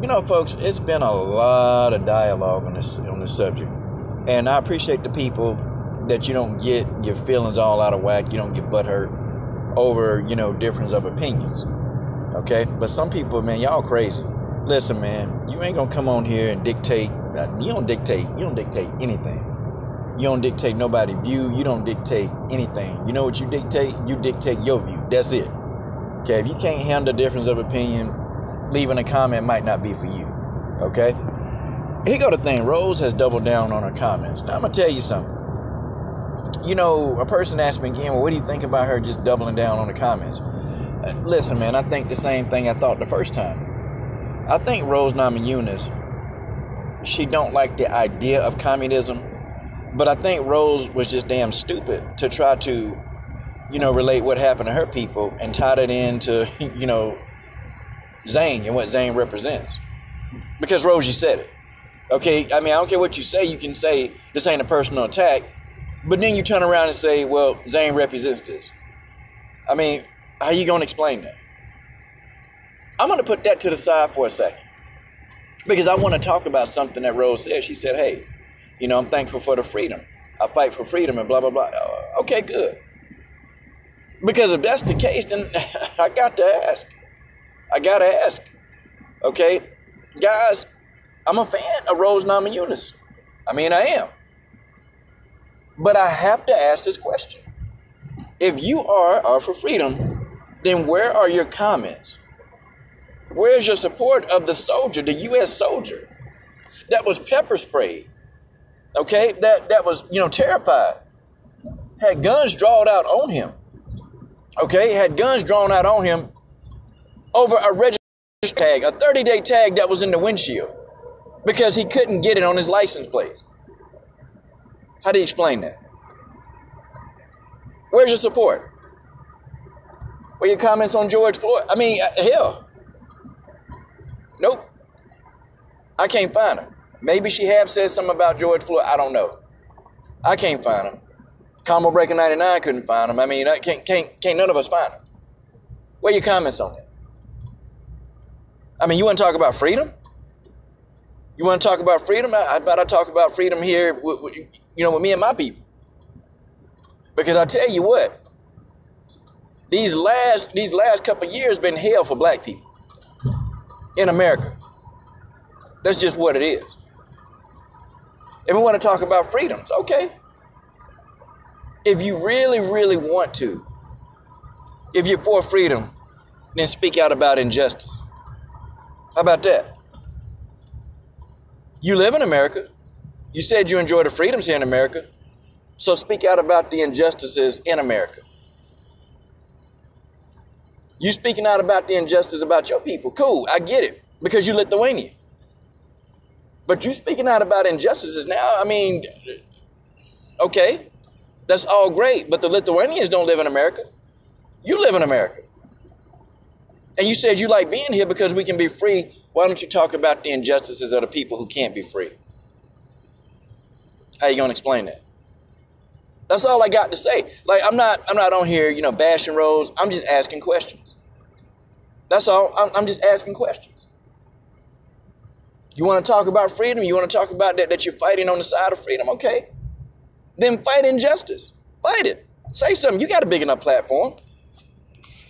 You know, folks, it's been a lot of dialogue on this subject. And I appreciate the people that you don't get your feelings all out of whack. You don't get butthurt over, difference of opinions. Okay? But some people, man, y'all crazy. Listen, man, you ain't gonna come on here and dictate. You don't dictate anything. You don't dictate nobody's view. You don't dictate anything. You know what you dictate? You dictate your view. That's it. Okay? If you can't handle the difference of opinion, leaving a comment might not be for you. Okay? Here go the thing. Rose has doubled down on her comments. Now, I'm going to tell you something. A person asked me again, well, what do you think about her just doubling down on the comments? Listen, man, I think the same thing I thought the first time. I think Rose Namajunas, she don't like the idea of communism, but I think Rose was just damn stupid to try to, relate what happened to her people and tie that into, Zhang and what Zhang represents. Because, Rose, you said it. Okay, I don't care what you say. You can say this ain't a personal attack, but then you turn around and say, well, Zhang represents this. How you going to explain that? I'm going to put that to the side for a second because I want to talk about something that Rose said. She said, hey, I'm thankful for the freedom. I fight for freedom and blah, blah, blah. Okay, good. Because if that's the case, then I got to ask. Okay, guys, I'm a fan of Rose Namajunas. I am. But I have to ask this question. If you are for freedom, then where are your comments? Where's your support of the soldier, the U.S. soldier that was pepper sprayed? Okay, that was, terrified. Had guns drawn out on him. Okay, had guns drawn out on him over a registration tag, a 30-day tag that was in the windshield because he couldn't get it on his license plate. How do you explain that? Where's your support? Where your comments on George Floyd? Hell. Nope. I can't find them. Maybe she have said something about George Floyd. I don't know. I can't find them. Combo Breaker 99 couldn't find them. Can't none of us find them. Where your comments on that? You want to talk about freedom? You want to talk about freedom? I talk about freedom here with me and my people. Because I tell you what, these last couple of years been hell for black people in America. That's just what it is. If we want to talk about freedoms, okay. If you really, really want to, if you're for freedom, then speak out about injustice. How about that? You live in America. You said you enjoy the freedoms here in America. So speak out about the injustices in America. You speaking out about the injustice about your people. Cool, I get it. Because you're Lithuanian. But you speaking out about injustices now, okay. That's all great. But the Lithuanians don't live in America. You live in America. And you said you like being here because we can be free. Why don't you talk about the injustices of the people who can't be free? How you going to explain that? That's all I got to say. I'm not on here, bashing Rose. I'm just asking questions. That's all. I'm just asking questions. You want to talk about freedom? You want to talk about that you're fighting on the side of freedom? Okay. Then fight injustice. Fight it. Say something. You got a big enough platform.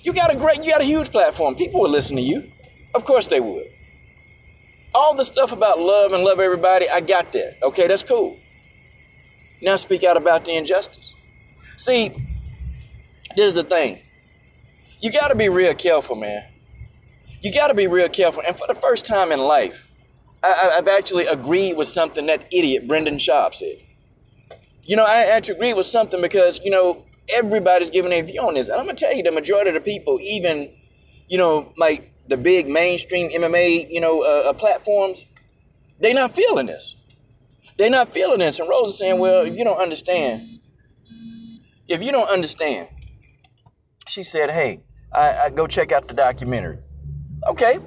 You got a huge platform. People would listen to you. Of course they would. All the stuff about love and love everybody, I got that. Okay, that's cool. Now speak out about the injustice. See, this is the thing. You got to be real careful, man. You got to be real careful. And for the first time in life, I've actually agreed with something that idiot Brendan Schaub said. I actually agree with something because, everybody's giving a view on this. And I'm going to tell you, the majority of the people, even, like the big mainstream MMA, platforms, they're not feeling this. They're not feeling this. And Rose is saying, well, if you don't understand, she said, hey, I go check out the documentary. Okay.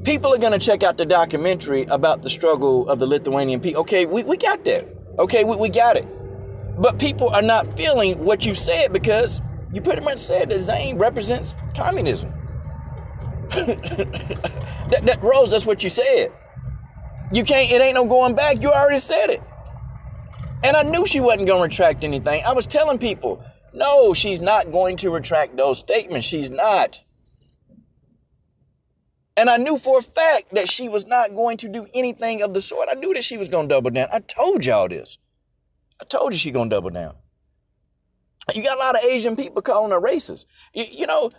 People are going to check out the documentary about the struggle of the Lithuanian people. Okay, we got that. Okay, we got it. But people are not feeling what you said because you pretty much said that Zhang represents communism. Rose, that's what you said. You can't, it ain't no going back. You already said it. And I knew she wasn't going to retract anything. I was telling people, no, she's not going to retract those statements. She's not. And I knew for a fact that she was not going to do anything of the sort. I knew that she was going to double down. I told y'all this. I told you she going to double down. You got a lot of Asian people calling her racist. You know,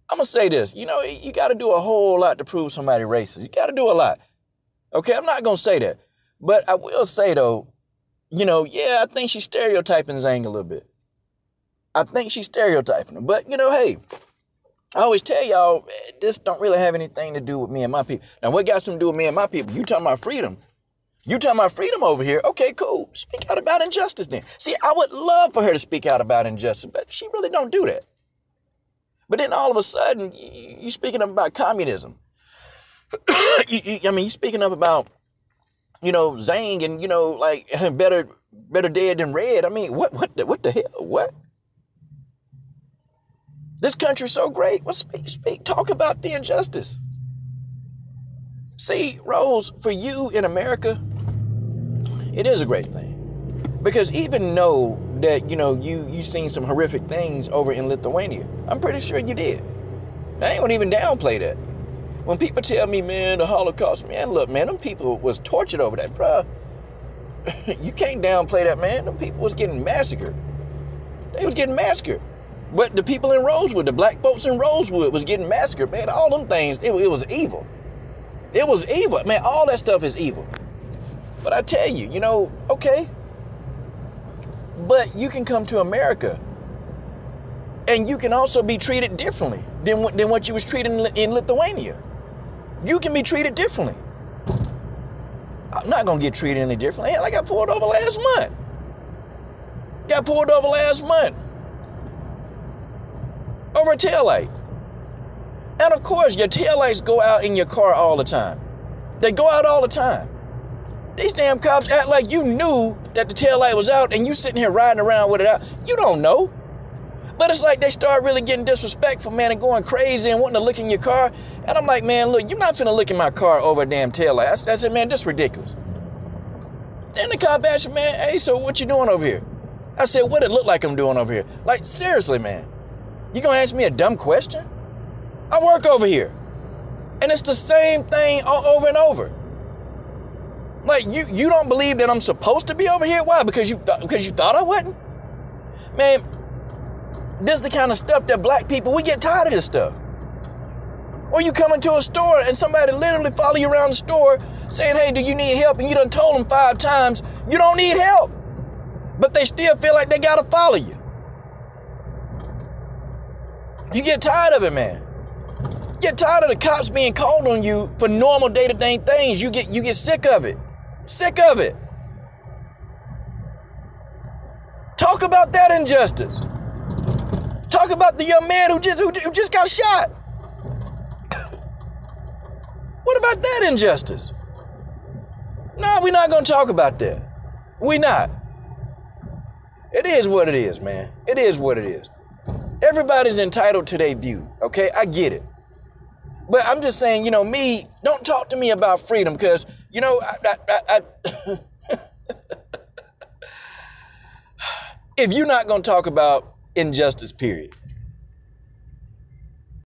I'm going to say this. You know, you got to do a whole lot to prove somebody racist. You got to do a lot. Okay, I'm not going to say that. But I will say, though, you know, yeah, I think she's stereotyping Zhang a little bit. I think she's stereotyping him. But, you know, hey, I always tell y'all, this don't really have anything to do with me and my people. Now, what got something to do with me and my people? You talking about freedom. You talking about freedom over here. Okay, cool. Speak out about injustice then. See, I would love for her to speak out about injustice, but she really don't do that. But then all of a sudden, you speaking up about communism. I mean, you speaking up about, you know, Zhang and, you know, like better dead than red. I mean, what the hell? What? This country's so great. Well, speak. Talk about the injustice. See, Rose, for you in America, it is a great thing. Because even though that, you know, you seen some horrific things over in Lithuania, I'm pretty sure you did. I ain't gonna even downplay that. When people tell me, man, the Holocaust, man, look, man, them people was tortured over that, bruh. You can't downplay that, man. Them people was getting massacred. They was getting massacred. But the people in Rosewood, the black folks in Rosewood was getting massacred, man. All them things, it was evil. It was evil. Man, all that stuff is evil. But I tell you, you know, okay. But you can come to America and you can also be treated differently than what you was treated in Lithuania. You can be treated differently. I'm not going to get treated any differently. Hell, I got pulled over last month. Over a taillight. And of course, your taillights go out in your car all the time. They go out all the time. These damn cops act like you knew that the taillight was out and you sitting here riding around with it out. You don't know. But it's like they start really getting disrespectful, man, and going crazy and wanting to look in your car. And I'm like, man, look, you're not finna look in my car over a damn taillight. I said, man, this is ridiculous. Then the cop asked me, man, hey, so what you doing over here? I said, what it look like I'm doing over here? Like, seriously, man, you gonna ask me a dumb question? I work over here. And it's the same thing over and over. Like, you don't believe that I'm supposed to be over here? Why? Because you thought I wasn't? Man, this is the kind of stuff that black people, we get tired of this stuff. Or you come into a store and somebody literally follow you around the store saying, hey, do you need help? And you done told them 5 times you don't need help. But they still feel like they gotta follow you. You get tired of it, man. You get tired of the cops being called on you for normal day-to-day things. You get sick of it. Sick of it. Talk about that injustice. Talk about the young man who just got shot. What about that injustice? No, we're not going to talk about that. We're not. It is what it is, man. It is what it is. Everybody's entitled to their view, okay? I get it. But I'm just saying, you know, don't talk to me about freedom because, you know, if you're not going to talk about injustice, period,